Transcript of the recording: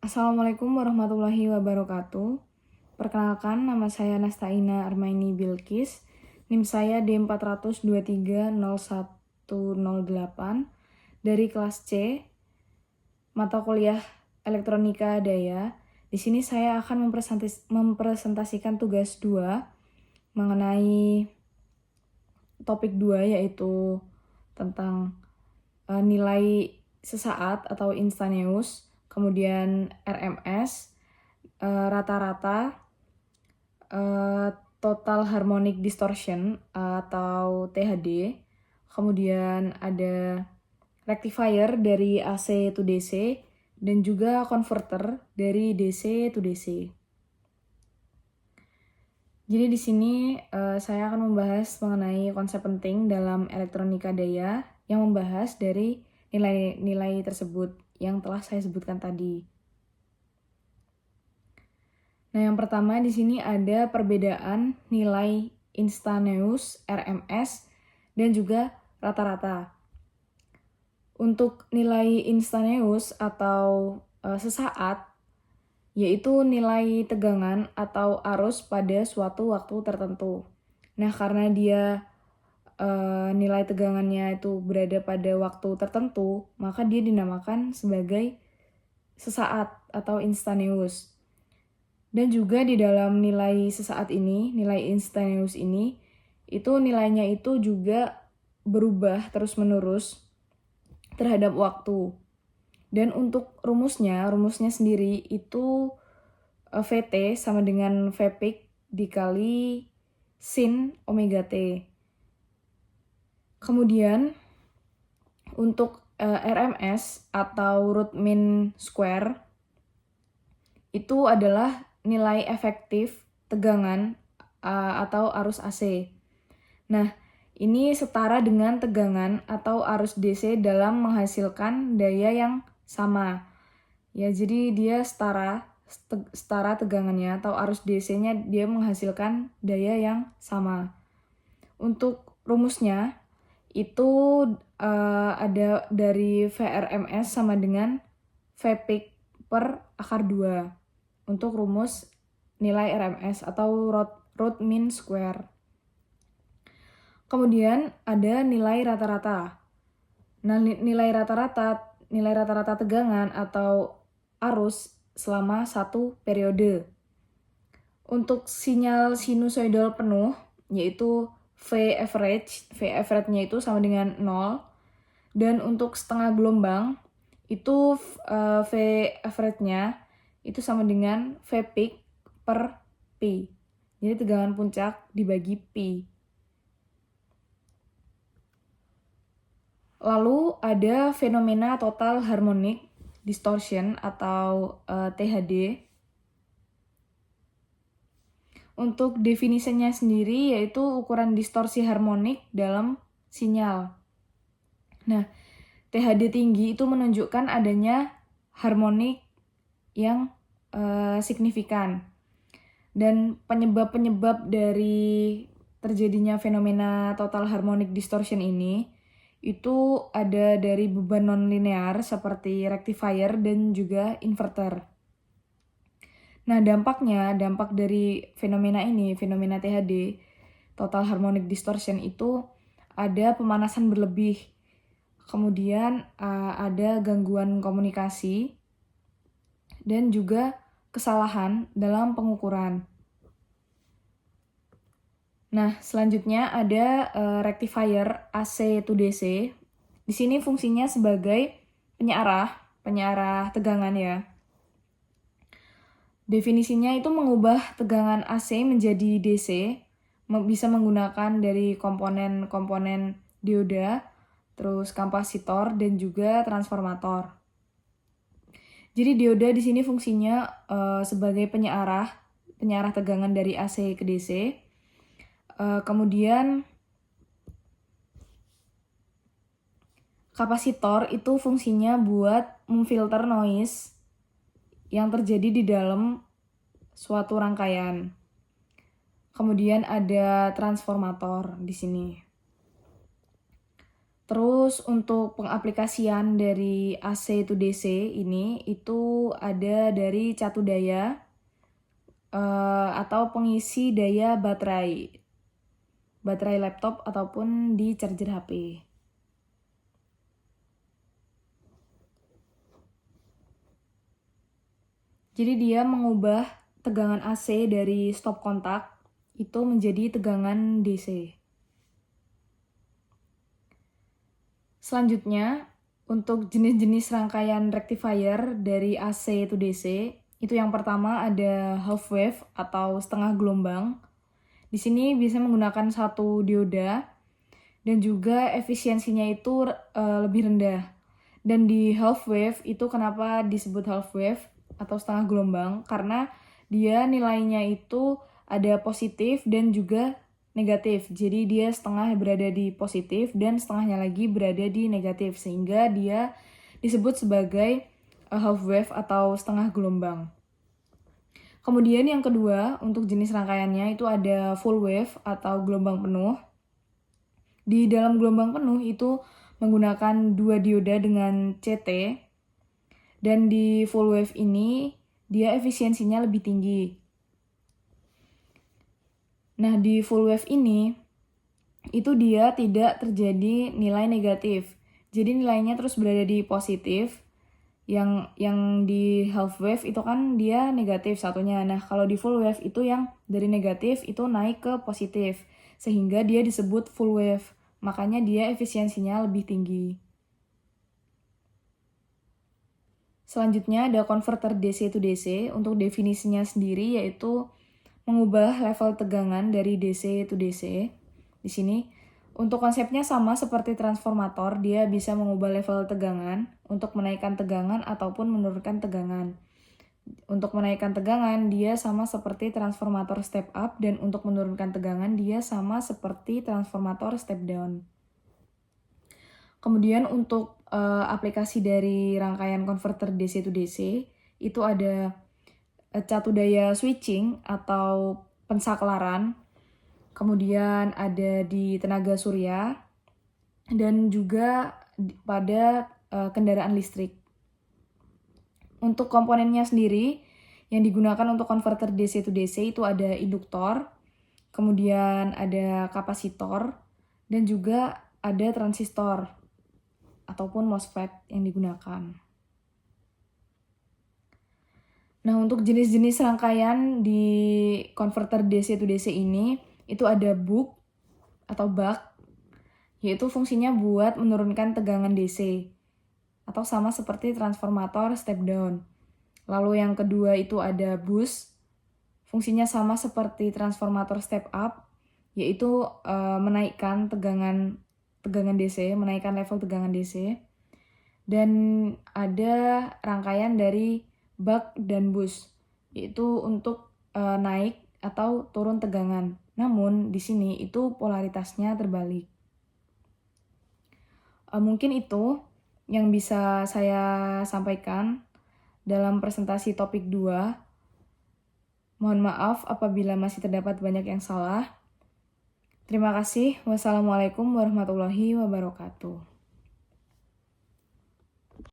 Assalamualaikum warahmatullahi wabarakatuh. Perkenalkan, nama saya Nastaina Armaini Bilkis. NIM saya D4230108 dari kelas C, mata kuliah Elektronika Daya. Di sini saya akan mempresentasikan tugas 2 mengenai topik 2, yaitu tentang nilai sesaat atau instantaneous, kemudian RMS, rata-rata, total harmonic distortion atau THD, kemudian ada rectifier dari AC to DC, dan juga converter dari DC to DC. Jadi di sini saya akan membahas mengenai konsep penting dalam elektronika daya yang membahas dari nilai-nilai tersebut yang telah saya sebutkan tadi. Nah, yang pertama di sini ada perbedaan nilai instantaneous RMS dan juga rata-rata. Untuk nilai instantaneous atau sesaat, yaitu nilai tegangan atau arus pada suatu waktu tertentu. Nah, karena dia nilai tegangannya itu berada pada waktu tertentu, maka dia dinamakan sebagai sesaat atau instantaneous. Dan juga di dalam nilai sesaat ini, nilai instantaneous ini, itu nilainya itu juga berubah terus-menerus terhadap waktu. Dan untuk rumusnya sendiri itu VT sama dengan V peak dikali sin omega T. Kemudian untuk RMS atau root mean square itu adalah nilai efektif tegangan atau arus AC. Nah, ini setara dengan tegangan atau arus DC dalam menghasilkan daya yang sama. Ya, jadi dia setara tegangannya atau arus DC-nya dia menghasilkan daya yang sama. Untuk rumusnya itu ada dari VRMS sama dengan V peak per akar 2 untuk rumus nilai RMS atau root mean square. Kemudian ada nilai rata-rata. Nah, nilai rata-rata tegangan atau arus selama satu periode. Untuk sinyal sinusoidal penuh, yaitu V average-nya itu sama dengan 0. Dan untuk setengah gelombang, itu V average-nya itu sama dengan V peak per P. Jadi tegangan puncak dibagi P. Lalu ada fenomena total harmonic distortion atau THD. Untuk definisinya sendiri yaitu ukuran distorsi harmonik dalam sinyal. Nah, THD tinggi itu menunjukkan adanya harmonik yang signifikan. Dan penyebab-penyebab dari terjadinya fenomena total harmonic distortion ini itu ada dari beban non-linear seperti rectifier dan juga inverter. Nah, dampak dari fenomena THD, total harmonic distortion itu ada pemanasan berlebih, kemudian ada gangguan komunikasi, dan juga kesalahan dalam pengukuran. Nah, selanjutnya ada rectifier AC to DC. Di sini fungsinya sebagai penyarah tegangan ya. Definisinya itu mengubah tegangan AC menjadi DC, bisa menggunakan dari komponen-komponen dioda, terus kapasitor dan juga transformator. Jadi dioda di sini fungsinya sebagai penyarah tegangan dari AC ke DC. Kemudian kapasitor itu fungsinya buat memfilter noise yang terjadi di dalam suatu rangkaian. Kemudian ada transformator di sini. Terus untuk pengaplikasian dari AC to DC ini itu ada dari catu daya atau pengisi daya baterai laptop ataupun di charger HP. Jadi dia mengubah tegangan AC dari stop kontak itu menjadi tegangan DC. Selanjutnya, untuk jenis-jenis rangkaian rectifier dari AC to DC, itu yang pertama ada half wave atau setengah gelombang. Di sini bisa menggunakan satu dioda dan juga efisiensinya itu lebih rendah. Dan di half wave itu kenapa disebut half wave atau setengah gelombang? Karena dia nilainya itu ada positif dan juga negatif. Jadi dia setengah berada di positif dan setengahnya lagi berada di negatif. Sehingga dia disebut sebagai half wave atau setengah gelombang. Kemudian yang kedua, untuk jenis rangkaiannya itu ada full wave atau gelombang penuh. Di dalam gelombang penuh itu menggunakan 2 dioda dengan CT. Dan di full wave ini dia efisiensinya lebih tinggi. Nah, di full wave ini itu dia tidak terjadi nilai negatif. Jadi nilainya terus berada di positif. Yang di half wave itu kan dia negatif satunya. Nah, kalau di full wave itu yang dari negatif itu naik ke positif. Sehingga dia disebut full wave. Makanya dia efisiensinya lebih tinggi. Selanjutnya ada converter DC to DC. Untuk definisinya sendiri yaitu mengubah level tegangan dari DC to DC. Di sini untuk konsepnya sama seperti transformator, dia bisa mengubah level tegangan untuk menaikkan tegangan ataupun menurunkan tegangan. Untuk menaikkan tegangan, dia sama seperti transformator step up, dan untuk menurunkan tegangan, dia sama seperti transformator step down. Kemudian untuk aplikasi dari rangkaian converter DC to DC, itu ada catu daya switching atau pensaklaran, kemudian ada di tenaga surya, dan juga pada kendaraan listrik. Untuk komponennya sendiri, yang digunakan untuk converter DC to DC itu ada induktor, kemudian ada kapasitor, dan juga ada transistor ataupun MOSFET yang digunakan. Nah, untuk jenis-jenis rangkaian di converter DC to DC ini, itu ada buck atau buck, yaitu fungsinya buat menurunkan tegangan DC, atau sama seperti transformator step down. Lalu yang kedua itu ada boost, fungsinya sama seperti transformator step up, yaitu menaikkan tegangan DC, menaikkan level tegangan DC. Dan ada rangkaian dari buck dan boost, yaitu untuk naik atau turun tegangan. Namun di sini itu polaritasnya terbalik. Mungkin itu yang bisa saya sampaikan dalam presentasi topik 2. Mohon maaf apabila masih terdapat banyak yang salah. Terima kasih. Wassalamualaikum warahmatullahi wabarakatuh.